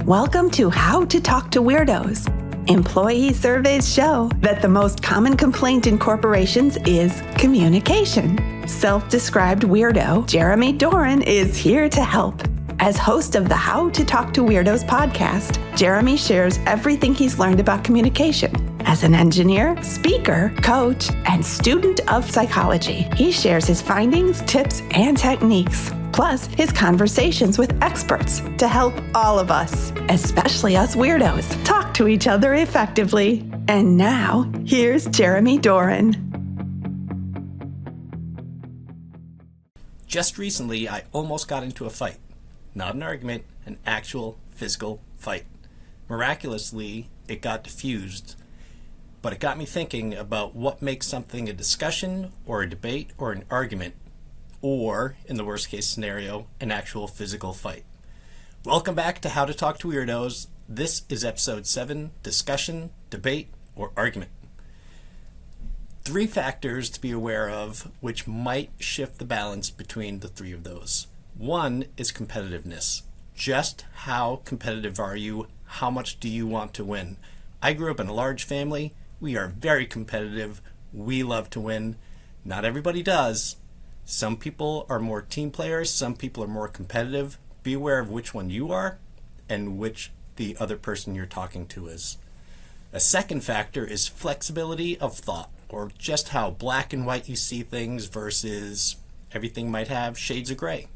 Welcome to How to Talk to Weirdos. Employee surveys show that the most common complaint in corporations is communication. Self-described weirdo Jeremy Doran is here to help. As host of the How to Talk to Weirdos podcast, Jeremy shares everything he's learned about communication. As an engineer, speaker, coach, and student of psychology, he shares his findings, tips, and techniques, plus his conversations with experts to help all of us, especially us weirdos, talk to each other effectively. And now, here's Jeremy Doran. Just recently, I almost got into a fight. Not an argument, an actual physical fight. Miraculously, it got diffused, but it got me thinking about what makes something a discussion or a debate or an argument, or, in the worst case scenario, an actual physical fight. Welcome back to How to Talk to Weirdos. This is episode 7, Discussion, Debate, or Argument. 3 factors to be aware of which might shift the balance between the 3 of those. 1 is competitiveness. Just how competitive are you? How much do you want to win? I grew up in a large family. We are very competitive. We love to win. Not everybody does. Some people are more team players. Some people are more competitive. Be aware of which one you are and which the other person you're talking to is. A second factor is flexibility of thought, or just how black and white you see things versus everything might have shades of gray.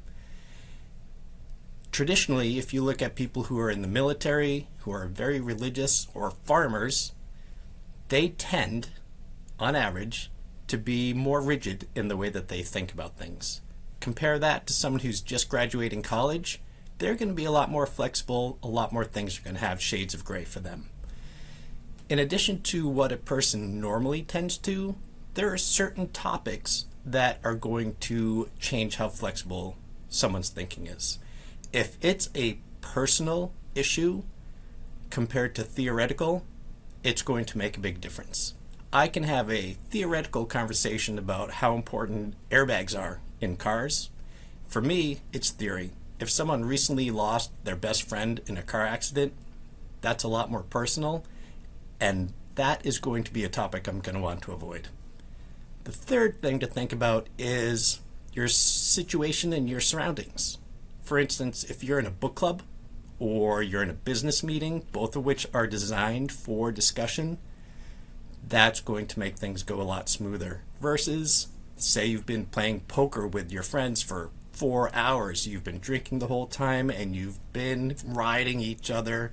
Traditionally, if you look at people who are in the military, who are very religious, or farmers, they tend, on average, to be more rigid in the way that they think about things. Compare that to someone who's just graduating college, they're going to be a lot more flexible, a lot more things are going to have shades of gray for them. In addition to what a person normally tends to, there are certain topics that are going to change how flexible someone's thinking is. If it's a personal issue compared to theoretical, it's going to make a big difference. I can have a theoretical conversation about how important airbags are in cars. For me, it's theory. If someone recently lost their best friend in a car accident, that's a lot more personal, and that is going to be a topic I'm going to want to avoid. The third thing to think about is your situation and your surroundings. For instance, if you're in a book club or you're in a business meeting, both of which are designed for discussion, that's going to make things go a lot smoother. Versus, say you've been playing poker with your friends for 4 hours, you've been drinking the whole time, and you've been riding each other,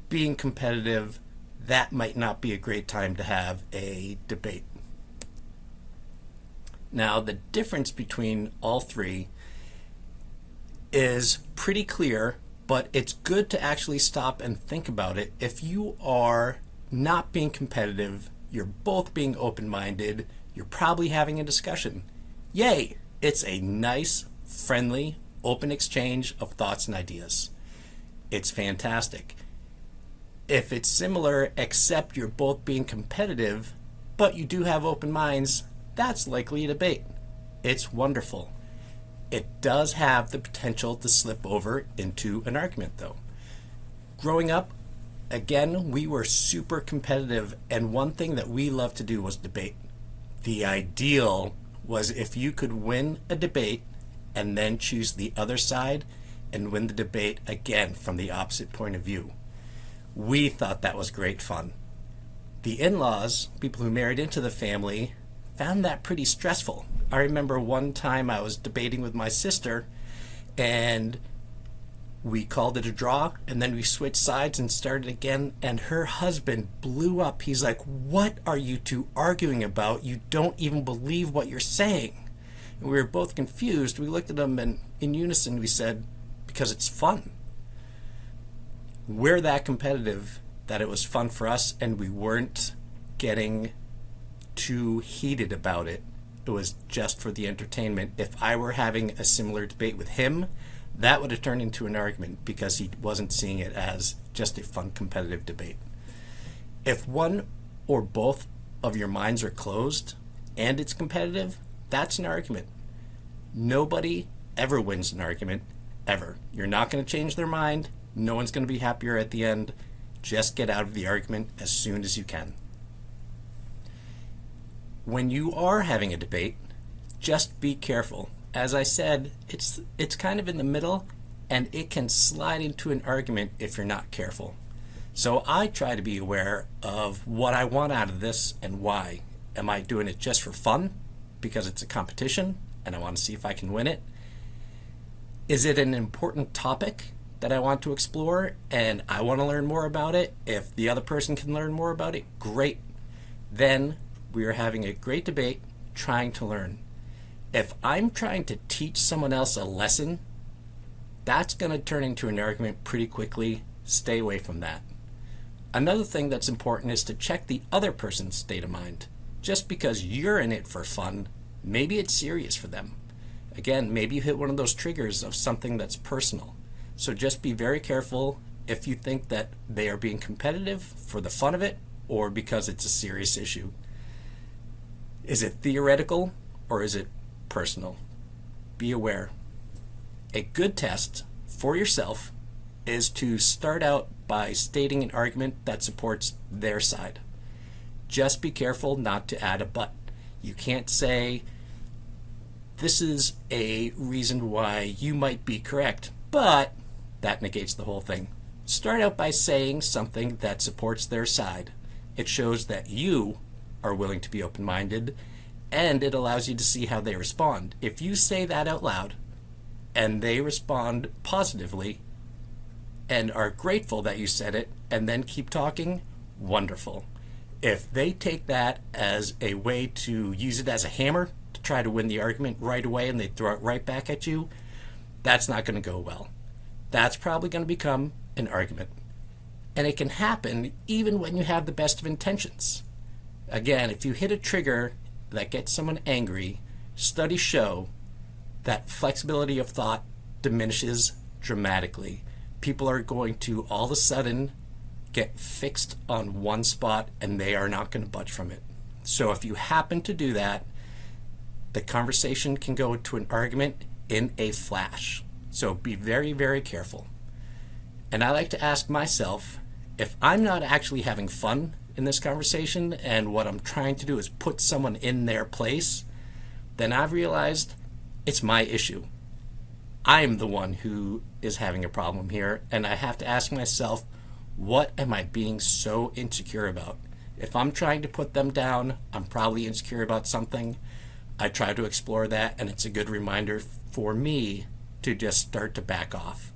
being competitive, that might not be a great time to have a debate. Now, the difference between all 3 is pretty clear, but it's good to actually stop and think about it. If you are not being competitive, you're both being open-minded, you're probably having a discussion. Yay! It's a nice, friendly, open exchange of thoughts and ideas. It's fantastic. If it's similar, except you're both being competitive, but you do have open minds, that's likely a debate. It's wonderful. It does have the potential to slip over into an argument, though. Growing up, again, we were super competitive, and one thing that we loved to do was debate. The ideal was if you could win a debate and then choose the other side and win the debate again from the opposite point of view. We thought that was great fun. The in-laws, people who married into the family, found that pretty stressful. I remember one time I was debating with my sister, and we called it a draw, and then we switched sides and started again, and her husband blew up. He's like, "What are you two arguing about? You don't even believe what you're saying." And we were both confused. We looked at him, and in unison we said, "Because it's fun." We're that competitive that it was fun for us, and we weren't getting too heated about it. It was just for the entertainment. If I were having a similar debate with him, that would have turned into an argument because he wasn't seeing it as just a fun competitive debate. If one or both of your minds are closed and it's competitive, that's an argument. Nobody ever wins an argument, ever. You're not going to change their mind. No one's going to be happier at the end. Just get out of the argument as soon as you can. When you are having a debate, just be careful. As I said, it's kind of in the middle, and it can slide into an argument if you're not careful. So I try to be aware of what I want out of this and why. Am I doing it just for fun because it's a competition and I want to see if I can win it? Is it an important topic that I want to explore and I want to learn more about it? If the other person can learn more about it, great. Then we are having a great debate trying to learn. If I'm trying to teach someone else a lesson, that's going to turn into an argument pretty quickly. Stay away from that. Another thing that's important is to check the other person's state of mind. Just because you're in it for fun, maybe it's serious for them. Again, maybe you hit one of those triggers of something that's personal. So just be very careful if you think that they are being competitive for the fun of it or because it's a serious issue. Is it theoretical or is it personal? Be aware. A good test for yourself is to start out by stating an argument that supports their side. Just be careful not to add a but. You can't say, this is a reason why you might be correct, but that negates the whole thing. Start out by saying something that supports their side. It shows that you are willing to be open-minded, and it allows you to see how they respond. If you say that out loud, and they respond positively, and are grateful that you said it, and then keep talking, wonderful. If they take that as a way to use it as a hammer to try to win the argument right away and they throw it right back at you, that's not going to go well. That's probably going to become an argument. And it can happen even when you have the best of intentions. Again, if you hit a trigger that gets someone angry, studies show that flexibility of thought diminishes dramatically. People are going to all of a sudden get fixed on one spot and they are not going to budge from it. So if you happen to do that, the conversation can go to an argument in a flash. So be very, very careful. And I like to ask myself, if I'm not actually having fun in this conversation and what I'm trying to do is put someone in their place, then I've realized it's my issue. I'm the one who is having a problem here, and I have to ask myself, what am I being so insecure about? If I'm trying to put them down, I'm probably insecure about something. I try to explore that, and it's a good reminder for me to just start to back off.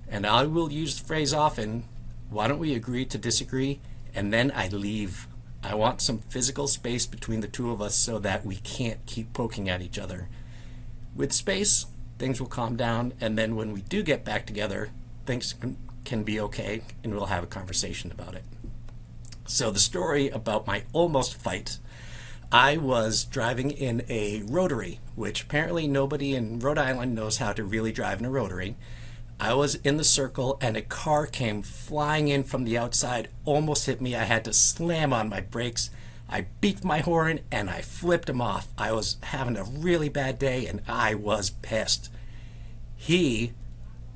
And I will use the phrase often, why don't we agree to disagree, and then I leave. I want some physical space between the two of us so that we can't keep poking at each other. With space, things will calm down, and then when we do get back together, things can be okay, and we'll have a conversation about it. So the story about my almost fight, I was driving in a rotary, which apparently nobody in Rhode Island knows how to really drive in a rotary. I was in the circle and a car came flying in from the outside, almost hit me. I had to slam on my brakes. I beeped my horn and I flipped him off. I was having a really bad day and I was pissed. He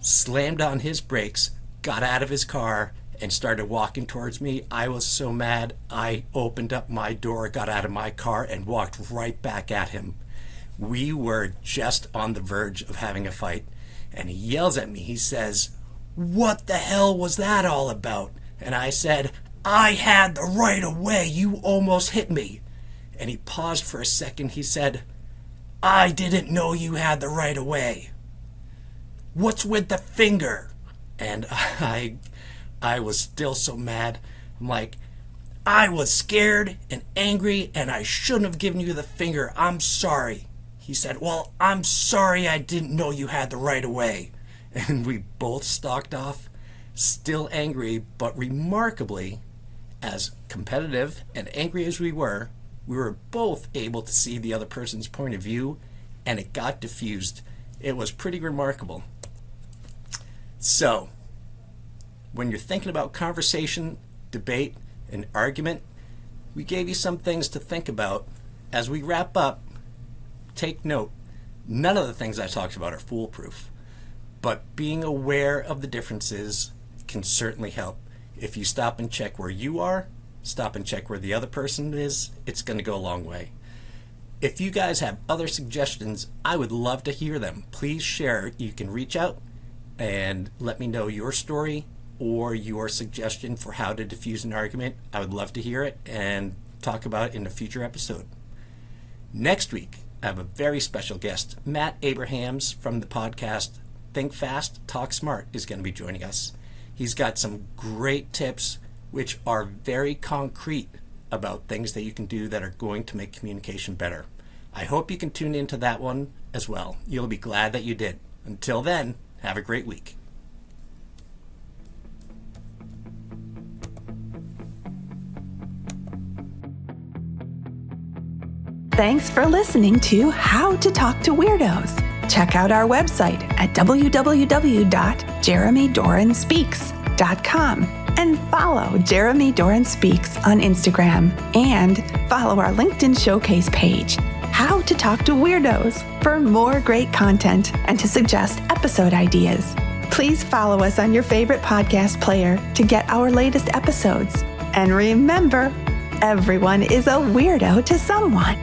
slammed on his brakes, got out of his car, and started walking towards me. I was so mad, I opened up my door, got out of my car, and walked right back at him. We were just on the verge of having a fight, and he yells at me. He says, "What the hell was that all about?" And I said, "I had the right of way. You almost hit me." And he paused for a second. He said, "I didn't know you had the right of way. What's with the finger?" And I was still so mad. I'm like, "I was scared and angry and I shouldn't have given you the finger. I'm sorry." He said, "Well, I'm sorry I didn't know you had the right of way." And we both stalked off, still angry, but remarkably, as competitive and angry as we were both able to see the other person's point of view, and it got diffused. It was pretty remarkable. So, when you're thinking about conversation, debate, and argument, we gave you some things to think about. As we wrap up, take note, none of the things I talked about are foolproof, but being aware of the differences can certainly help. If you stop and check where you are, stop and check where the other person is, it's going to go a long way. If you guys have other suggestions, I would love to hear them. Please share. You can reach out and let me know your story or your suggestion for how to diffuse an argument. I would love to hear it and talk about it in a future episode. Next week, I have a very special guest. Matt Abrahams from the podcast Think Fast, Talk Smart is going to be joining us. He's got some great tips which are very concrete about things that you can do that are going to make communication better. I hope you can tune into that one as well. You'll be glad that you did. Until then, have a great week. Thanks for listening to How to Talk to Weirdos. Check out our website at www.jeremydoranspeaks.com and follow Jeremy Doran Speaks on Instagram and follow our LinkedIn Showcase page, How to Talk to Weirdos, for more great content and to suggest episode ideas. Please follow us on your favorite podcast player to get our latest episodes. And remember, everyone is a weirdo to someone.